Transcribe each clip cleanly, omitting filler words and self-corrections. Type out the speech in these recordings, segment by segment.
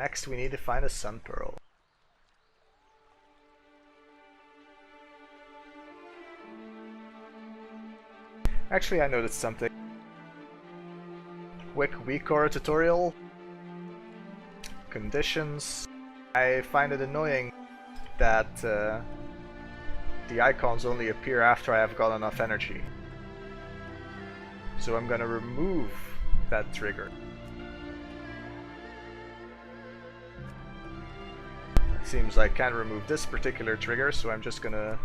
Next we need to find a sun pearl. Actually, I noticed something. Quick weakaura tutorial. Conditions. I find it annoying that the icons only appear after I have got enough energy. So I'm gonna remove that trigger. Seems like I can't remove this particular trigger, so I'm just gonna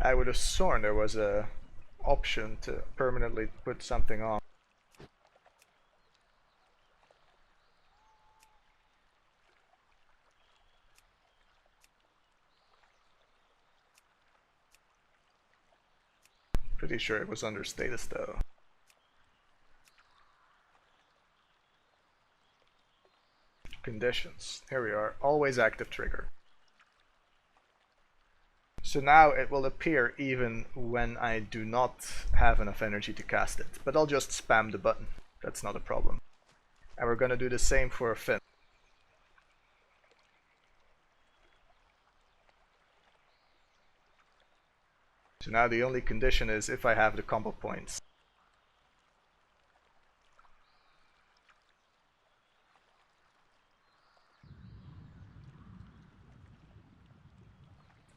I would have sworn there was a option to permanently put something on. Pretty sure it was under status though. Conditions. Here we are. Always active trigger. So now it will appear even when I do not have enough energy to cast it. But I'll just spam the button. That's not a problem. And we're gonna do the same for a fin. So now the only condition is if I have the combo points.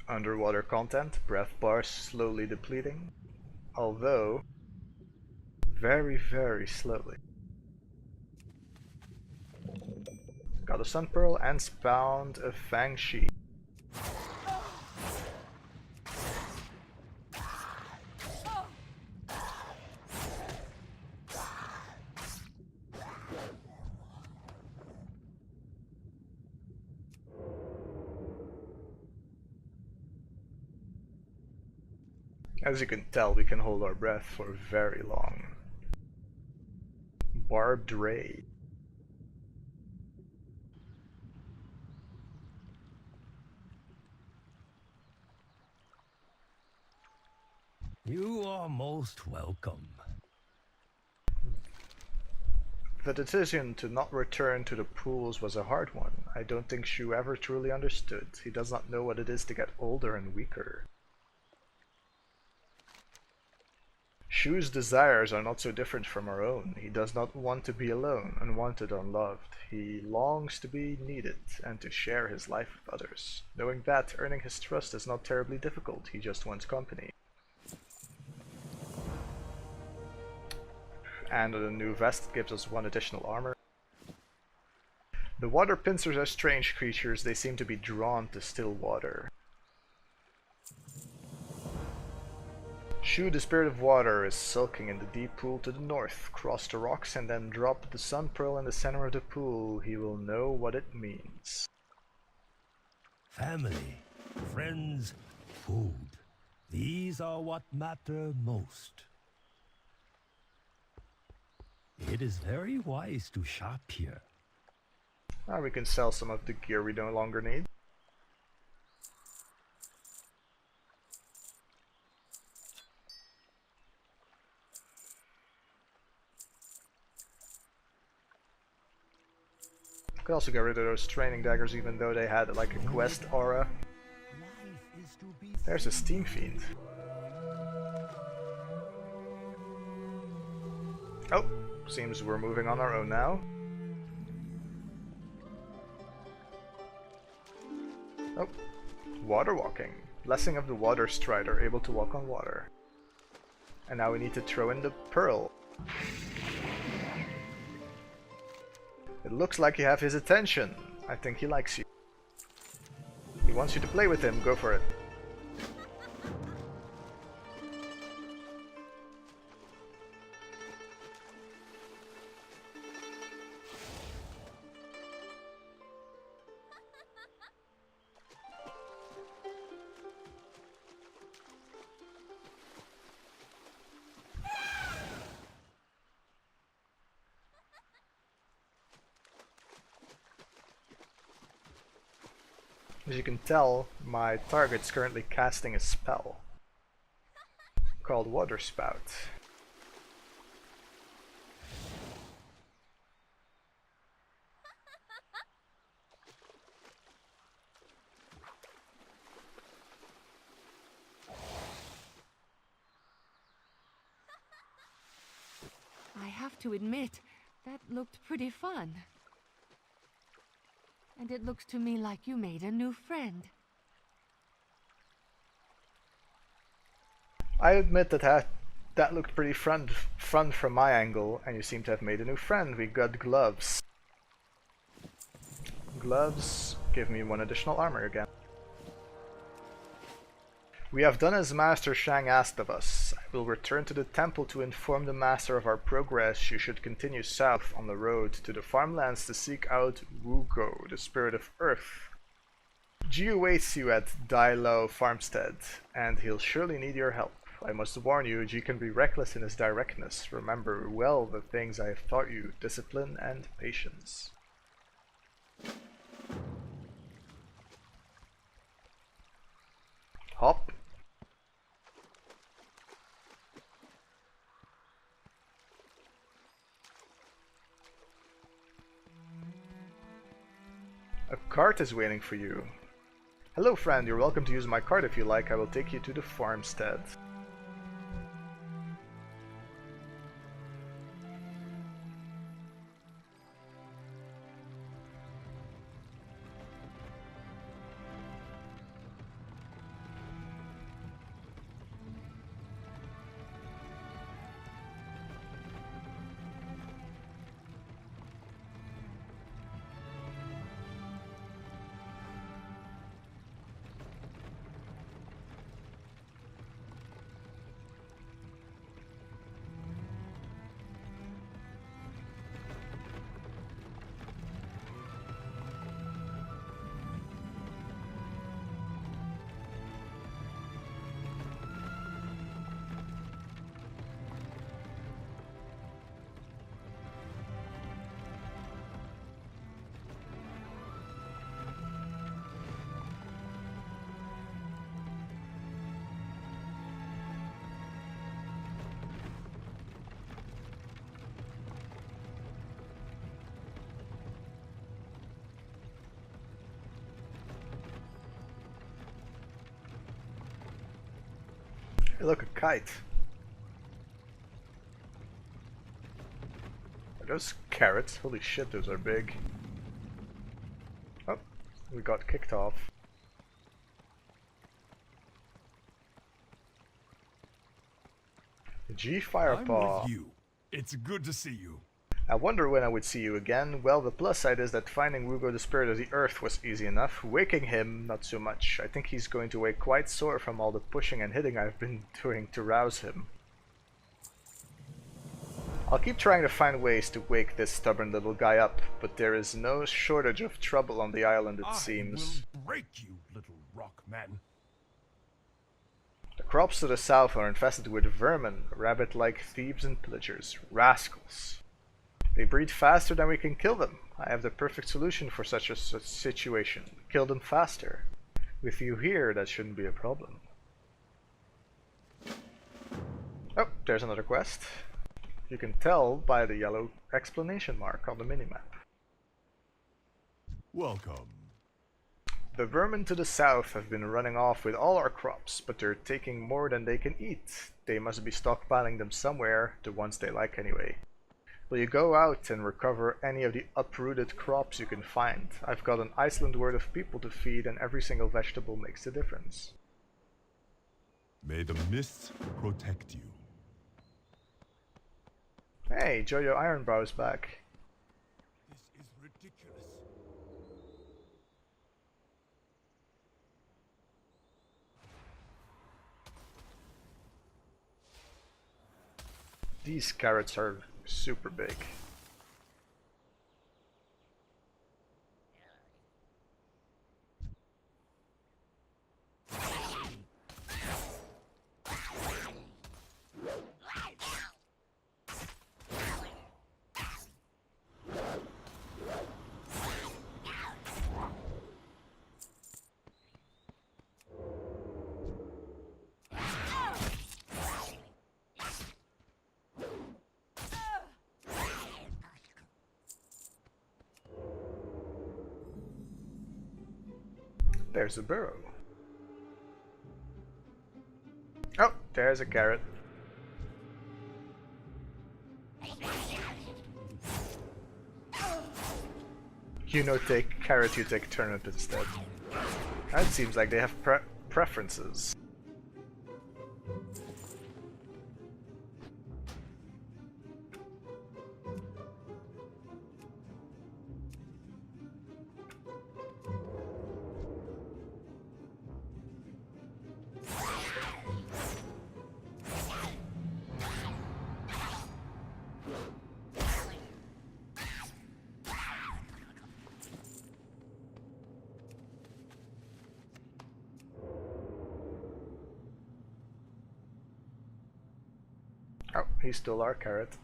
Underwater content, breath bars slowly depleting, although very, very slowly. Got a sun pearl and spawned a fang shi. As you can tell, we can hold our breath for very long. Barbed ray. You are most welcome. The decision to not return to the pools was a hard one. I don't think Shu ever truly understood. He does not know what it is to get older and weaker. Shu's desires are not so different from our own. He does not want to be alone, unwanted, unloved. He longs to be needed and to share his life with others. Knowing that, earning his trust is not terribly difficult. He just wants company. And the new vest gives us 1 additional armor. The water pincers are strange creatures. They seem to be drawn to still water. Shu, the spirit of water, is sulking in the deep pool to the north. Cross the rocks and then drop the sun pearl in the center of the pool. He will know what it means. Family, friends, food. These are what matter most. It is very wise to shop here. Now we can sell some of the gear we no longer need. Could also get rid of those training daggers even though they had like a quest aura. There's a steam fiend. Oh, seems we're moving on our own now. Oh, water walking. Blessing of the Water Strider, able to walk on water. And now we need to throw in the pearl. It looks like you have his attention. I think he likes you. He wants you to play with him, go for it. As you can tell, my target's currently casting a spell called Water Spout. I have to admit, that looked pretty fun. And it looks to me like you made a new friend. I admit that looked pretty fun from my angle, and you seem to have made a new friend. We got gloves. Gloves give me 1 additional armor again. We have done as Master Shang asked of us. I will return to the temple to inform the Master of our progress. You should continue south on the road to the farmlands to seek out Wugo, the spirit of earth. Ji awaits you at Dai Lo Farmstead, and he'll surely need your help. I must warn you, Ji can be reckless in his directness. Remember well the things I have taught you, discipline and patience. Hop. A cart is waiting for you. Hello friend, you're welcome to use my cart if you like. I will take you to the farmstead. Hey, look, a kite. Are those carrots? Holy shit, those are big. Oh, we got kicked off. G Firepaw. I'm with you. It's good to see you. I wonder when I would see you again. Well, the plus side is that finding Wugo the Spirit of the Earth was easy enough. Waking him, not so much. I think he's going to wake quite sore from all the pushing and hitting I've been doing to rouse him. I'll keep trying to find ways to wake this stubborn little guy up, but there is no shortage of trouble on the island, it seems. I will break you, little rock man. The crops to the south are infested with vermin, rabbit-like thieves and pillagers, rascals. They breed faster than we can kill them. I have the perfect solution for such a situation. Kill them faster. With you here, that shouldn't be a problem. Oh, there's another quest. You can tell by the yellow explanation mark on the minimap. Welcome. The vermin to the south have been running off with all our crops, but they're taking more than they can eat. They must be stockpiling them somewhere, the ones they like anyway. Will you go out and recover any of the uprooted crops you can find? I've got an Iceland worth of people to feed, and every single vegetable makes a difference. May the mists protect you. Hey, Jojo Ironbrow's back. This is ridiculous. These carrots are super big. There's a burrow. Oh, there's a carrot. You know, take carrot, you take turnip instead. That seems like they have preferences. Oh, he stole our carrot.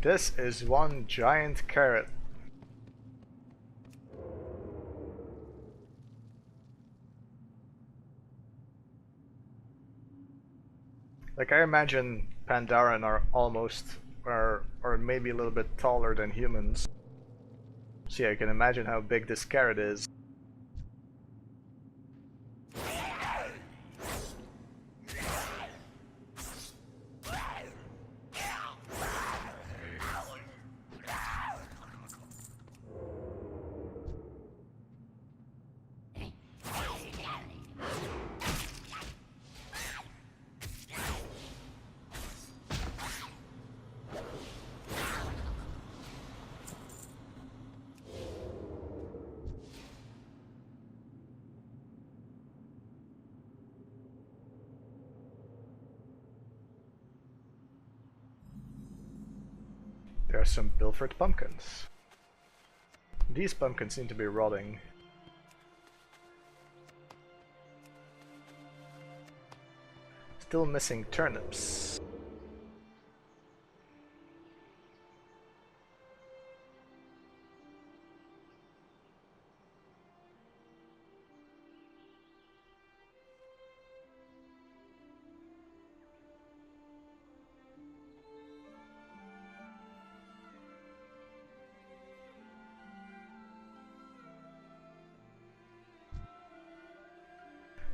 This is one giant carrot. Like, I imagine Pandaren are almost, or maybe a little bit taller than humans. So yeah, you can imagine how big this carrot is. There are some pilfered pumpkins. These pumpkins seem to be rotting. Still missing turnips.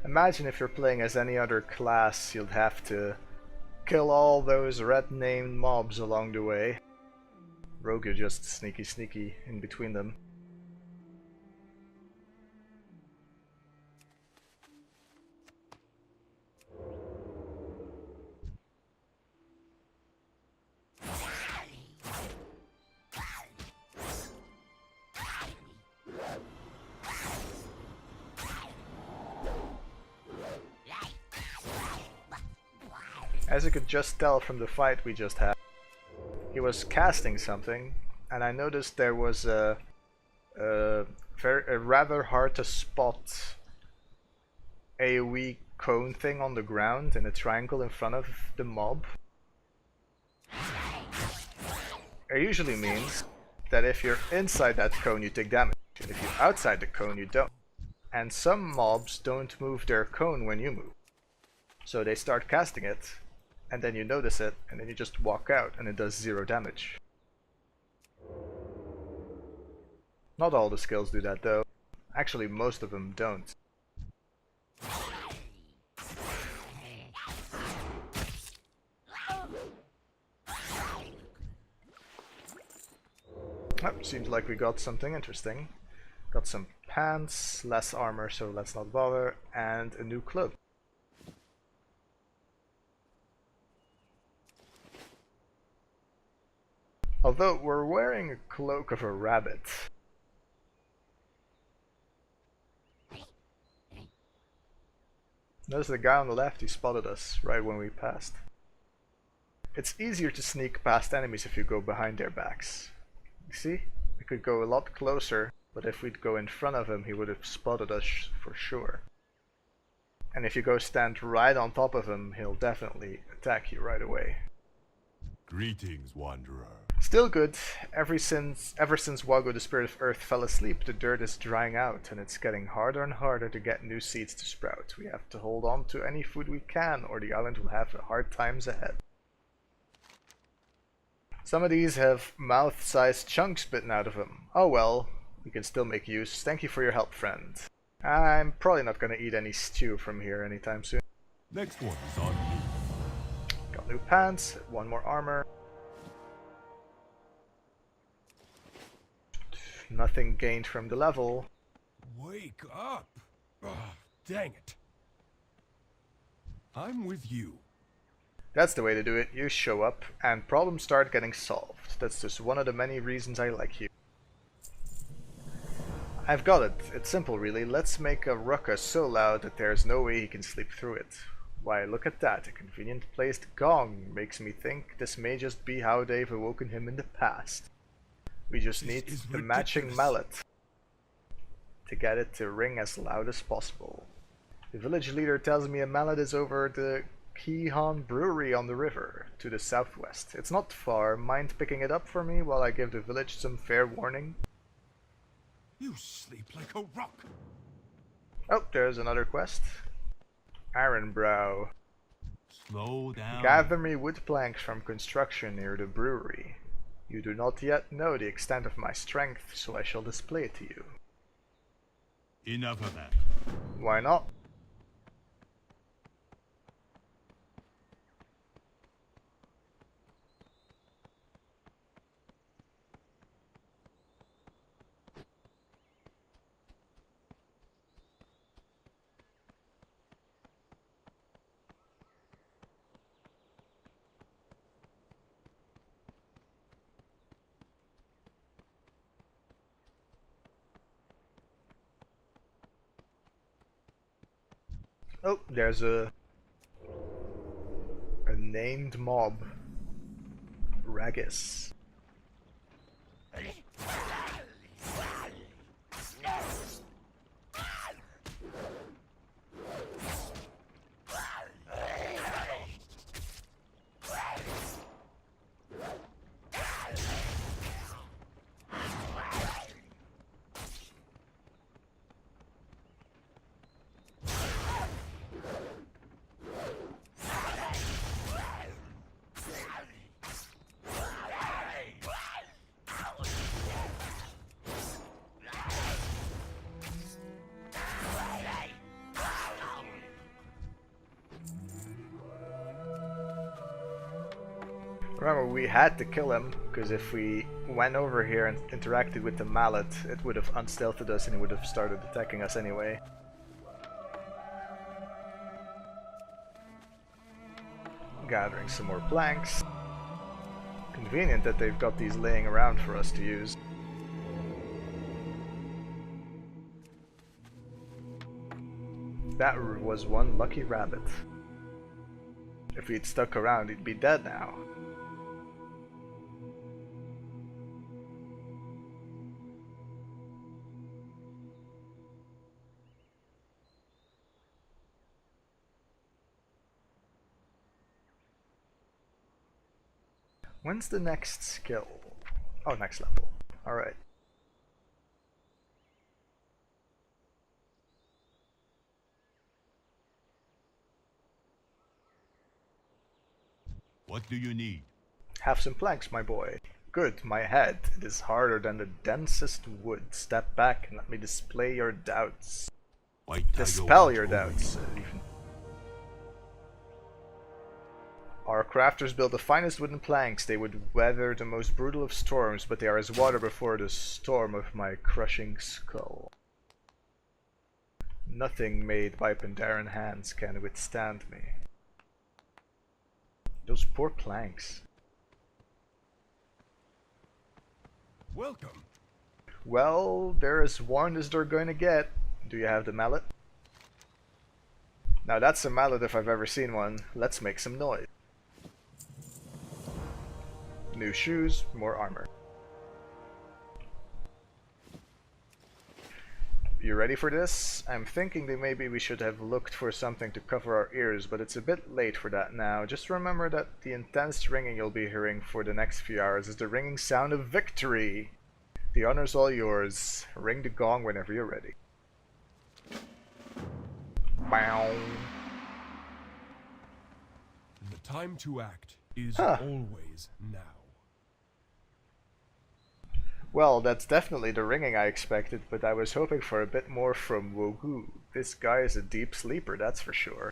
Imagine if you're playing as any other class, you'd have to kill all those red named mobs along the way. Rogue, you're just sneaky in between them. As you could just tell from the fight we just had, he was casting something, and I noticed there was a rather hard to spot AoE cone thing on the ground in a triangle in front of the mob. It usually means that if you're inside that cone you take damage, and if you're outside the cone you don't. And some mobs don't move their cone when you move. So they start casting it, and then you notice it, and then you just walk out and it does 0 damage. Not all the skills do that though. Actually, most of them don't. Oh, seems like we got something interesting. Got some pants, less armor, so let's not bother, and a new cloak. Although we're wearing a cloak of a rabbit. Notice the guy on the left, he spotted us right when we passed. It's easier to sneak past enemies if you go behind their backs. You see? We could go a lot closer, but if we'd go in front of him, he would have spotted us for sure. And if you go stand right on top of him, he'll definitely attack you right away. Greetings, wanderer. Still good. Ever since Wago the Spirit of Earth fell asleep, the dirt is drying out, and it's getting harder and harder to get new seeds to sprout. We have to hold on to any food we can, or the island will have hard times ahead. Some of these have mouth-sized chunks bitten out of them. Oh well, we can still make use. Thank you for your help, friend. I'm probably not gonna eat any stew from here anytime soon. Next one is on me. Got new pants, one more armor. Nothing gained from the level. Wake up! Ugh, dang it. I'm with you. That's the way to do it. You show up, and problems start getting solved. That's just one of the many reasons I like you. I've got it. It's simple, really. Let's make a ruckus so loud that there's no way he can sleep through it. Why, look at that. A convenient placed gong makes me think this may just be how they've awoken him in the past. We just need the matching mallet to get it to ring as loud as possible. The village leader tells me a mallet is over the Kihan brewery on the river to the southwest. It's not far. Mind picking it up for me while I give the village some fair warning? You sleep like a rock. Oh, there's another quest. Ironbrow. Slow down. Gather me wood planks from construction near the brewery. You do not yet know the extent of my strength, so I shall display it to you. Enough of that. Why not? Oh, there's a named mob. Ragus. Remember, we had to kill him, because if we went over here and interacted with the mallet, it would have unstealthed us and he would have started attacking us anyway. Gathering some more planks. Convenient that they've got these laying around for us to use. That was one lucky rabbit. If he'd stuck around, he'd be dead now. When's the next skill? Oh, next level. Alright. What do you need? Have some planks, my boy. Good, my head. It is harder than the densest wood. Step back and let me display your doubts. White tiger Dispel watch your over doubts. you. Even. Our crafters build the finest wooden planks. They would weather the most brutal of storms, but they are as water before the storm of my crushing skull. Nothing made by Pandaren hands can withstand me. Those poor planks. Welcome. Well, they're as worn as they're going to get. Do you have the mallet? Now that's a mallet if I've ever seen one. Let's make some noise. New shoes, more armor. You ready for this? I'm thinking that maybe we should have looked for something to cover our ears, but it's a bit late for that now. Just remember that the intense ringing you'll be hearing for the next few hours is the ringing sound of victory. The honor's all yours. Ring the gong whenever you're ready. Bow. The time to act is Huh. always now. Well, that's definitely the ringing I expected, but I was hoping for a bit more from Wogu. This guy is a deep sleeper, that's for sure.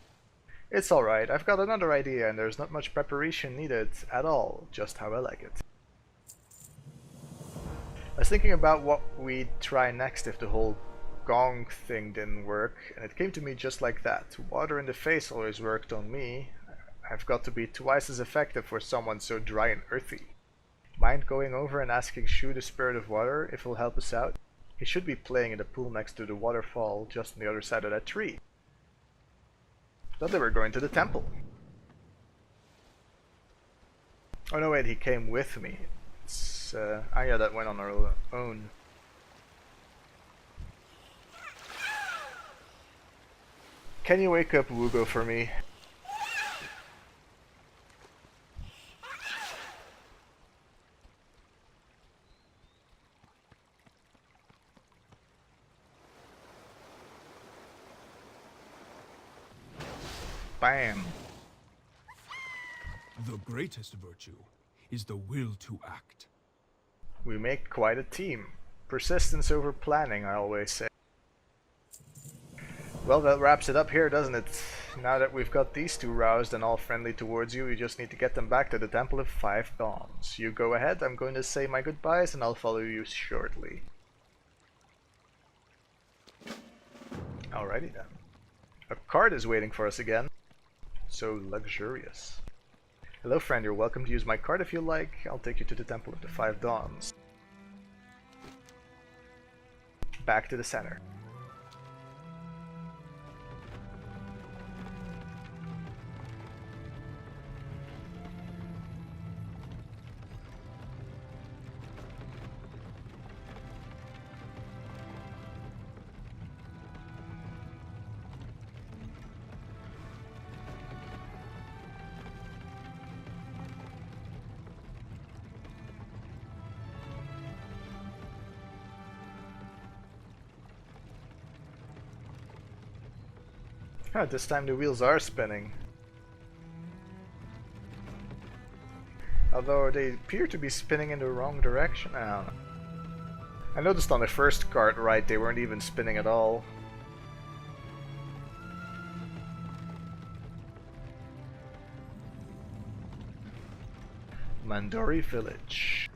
It's alright, I've got another idea and there's not much preparation needed at all, just how I like it. I was thinking about what we'd try next if the whole gong thing didn't work, and it came to me just like that. Water in the face always worked on me. I've got to be twice as effective for someone so dry and earthy. Mind going over and asking Shu, the spirit of water, if he'll help us out? He should be playing in the pool next to the waterfall just on the other side of that tree. Thought they were going to the temple. Oh no wait, he came with me. It's Aya that went on her own. Can you wake up Wugo for me? Bam. The greatest virtue is the will to act. We make quite a team. Persistence over planning, I always say. Well, that wraps it up here, doesn't it? Now that we've got these two roused and all friendly towards you, we just need to get them back to the Temple of Five Dawns. You go ahead, I'm going to say my goodbyes and I'll follow you shortly. Alrighty then. A cart is waiting for us again. So luxurious. Hello friend, you're welcome to use my cart if you like. I'll take you to the Temple of the Five Dawns. Back to the center. Huh, this time the wheels are spinning. Although they appear to be spinning in the wrong direction. I don't know. I noticed on the first cart right, they weren't even spinning at all. Mandori Village.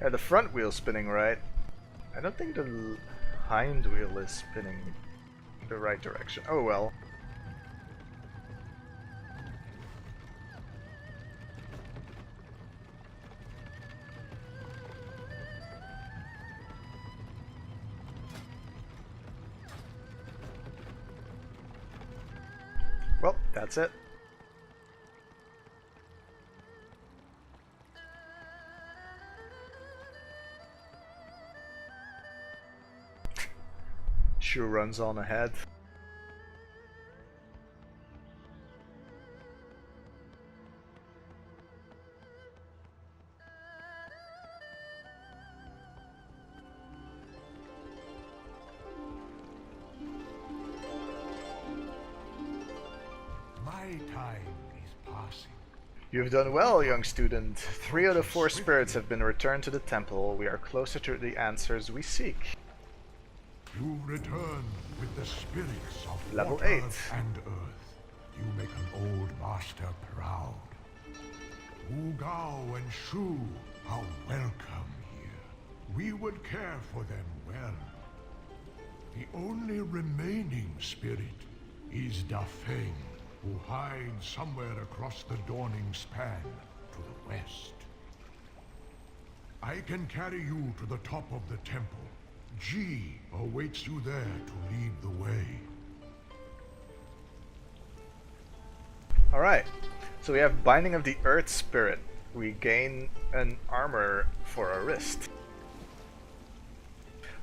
Yeah, the front wheel's spinning right. I don't think the hind wheel is spinning the right direction. Oh well. Well, that's it. Shu runs on ahead. My time is passing. You've done well, young student. 3 out of 4 spirits have been returned to the temple. We are closer to the answers we seek. You return with the spirits of Level water 8. and earth. You make an old master proud. Wu Gao and Shu are welcome here. We would care for them well. The only remaining spirit is Da Feng, who hides somewhere across the dawning span to the west. I can carry you to the top of the temple. Ji awaits you there to lead the way. Alright, so we have Binding of the Earth Spirit. we gain an armor for our wrist.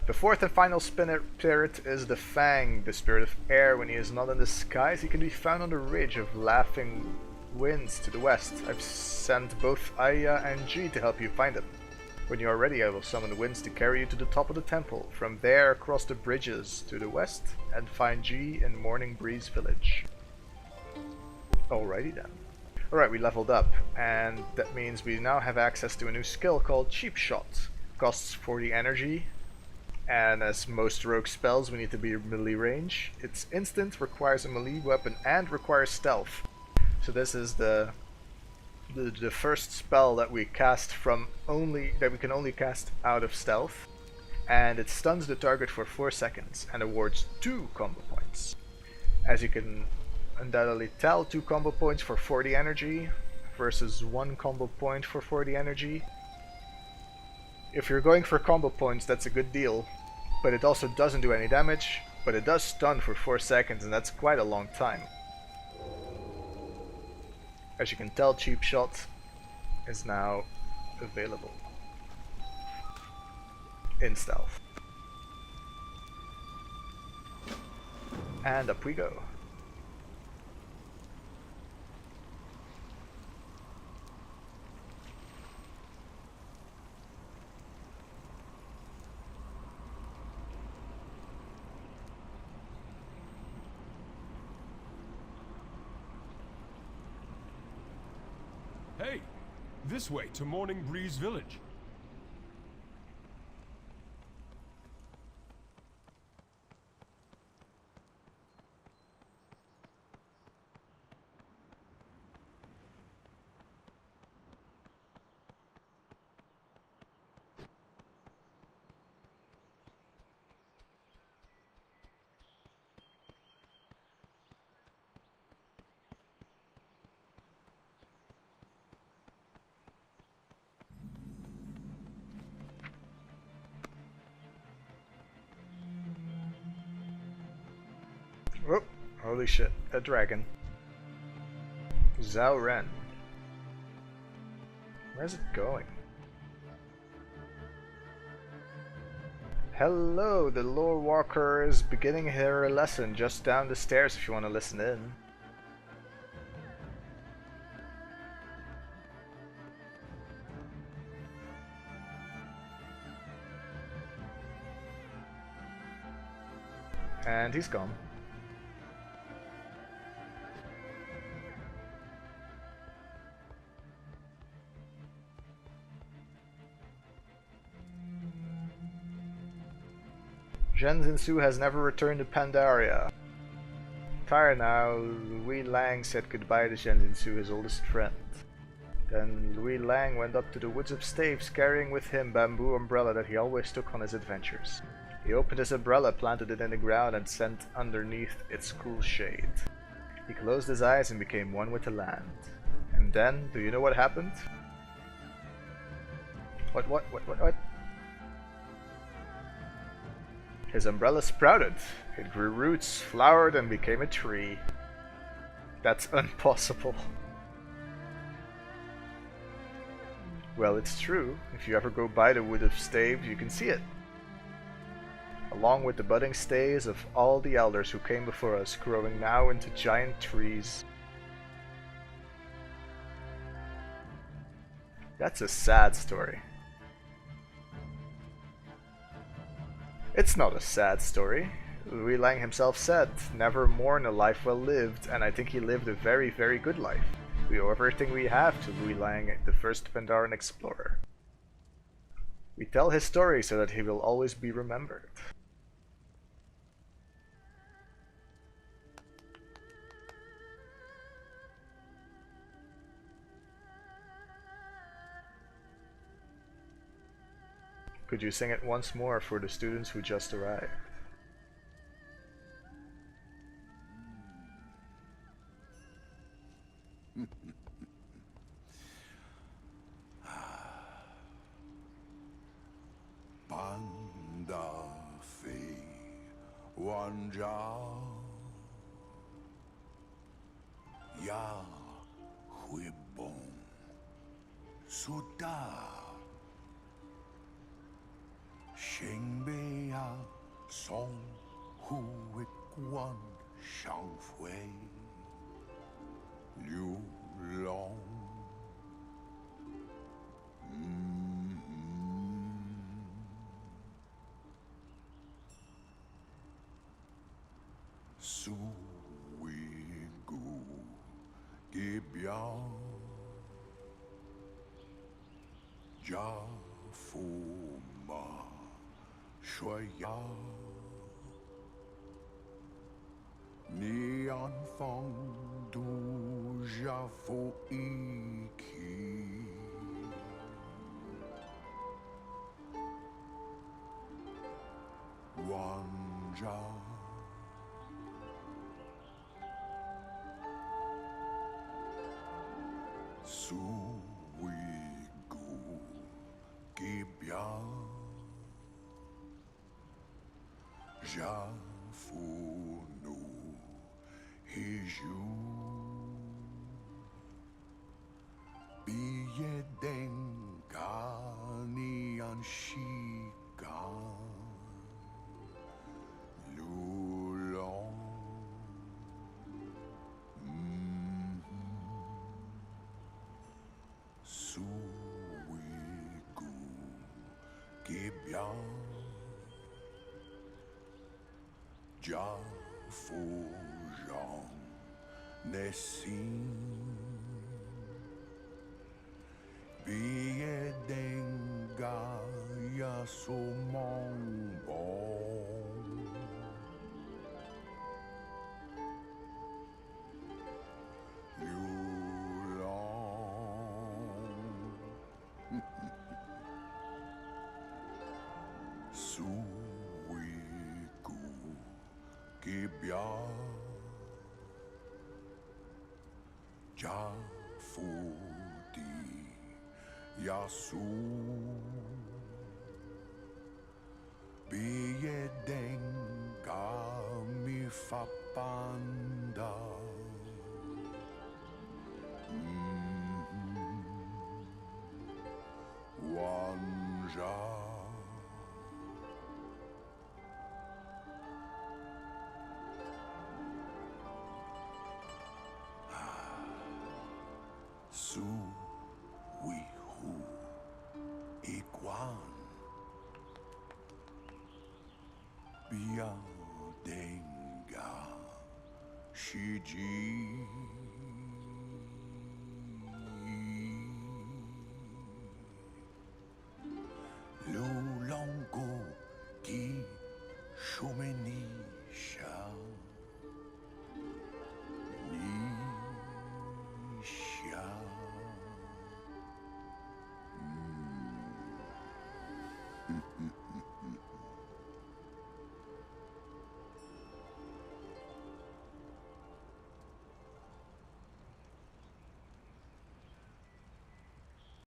The fourth and final spirit is the Fang, the spirit of air. When he is not in the skies, he can be found on the ridge of laughing winds to the west. I've sent both Aya and G to help you find him. When you are ready, I will summon the winds to carry you to the top of the temple. From there, cross the bridges to the west and find G in Morning Breeze Village. Alrighty then. Alright, we leveled up, and that means we now have access to a new skill called Cheap Shot. Costs 40 energy, and as most rogue spells, we need to be melee range. It's instant, requires a melee weapon, and requires stealth. So this is the first spell that we cast that we can only cast out of stealth, and it stuns the target for 4 seconds and awards 2 combo points. As you can undoubtedly tell, 2 combo points for 40 energy versus 1 combo point for 40 energy. If you're going for combo points, that's a good deal, but it also doesn't do any damage, but it does stun for 4 seconds, and that's quite a long time. As you can tell, Cheap Shot is now available in stealth. And up we go. Hey, this way to Morning Breeze Village. Oh, holy shit, a dragon. Zhao Ren. Where's it going? Hello, the lore walker is beginning her lesson just down the stairs if you want to listen in. And he's gone. Zhen Jinsu has never returned to Pandaria. Tired now, Louis Lang said goodbye to Zhen Jinsu, his oldest friend. Then Louis Lang went up to the woods of Staves, carrying with him bamboo umbrella that he always took on his adventures. He opened his umbrella, planted it in the ground, and sat underneath its cool shade. He closed his eyes and became one with the land. And then, do you know what happened? What? His umbrella sprouted. It grew roots, flowered, and became a tree. That's impossible. Well, it's true. If you ever go by the wood of Staves, you can see it. Along with the budding stays of all the elders who came before us, growing now into giant trees. That's a sad story. It's not a sad story. Louis Lang himself said, "Never mourn a life well lived," and I think he lived a very, very good life. We owe everything we have to Louis Lang, the first Pandaren explorer. We tell his story so that he will always be remembered. Could you sing it once more for the students who just arrived? Panda Fei Wanja Ya Huibon Suda. Shengbeya Song Hu Wit Guan Shang Fui Liu Long Su Wei Gu Ge Biao Ja Fu Ma 说呀，你安放度假夫一起，玩着苏维古给表。Já no Riju Biedengani Anshika Lulong Suigu Gibian Ja Fu Zhang Nessin Biedenga Yasumong Bong Yulong Suigu Gibya Ja Fu Di Yasu Biedenga Mi Fapanda Wanja Su Wi Hu Iguan Bia Denga Shiji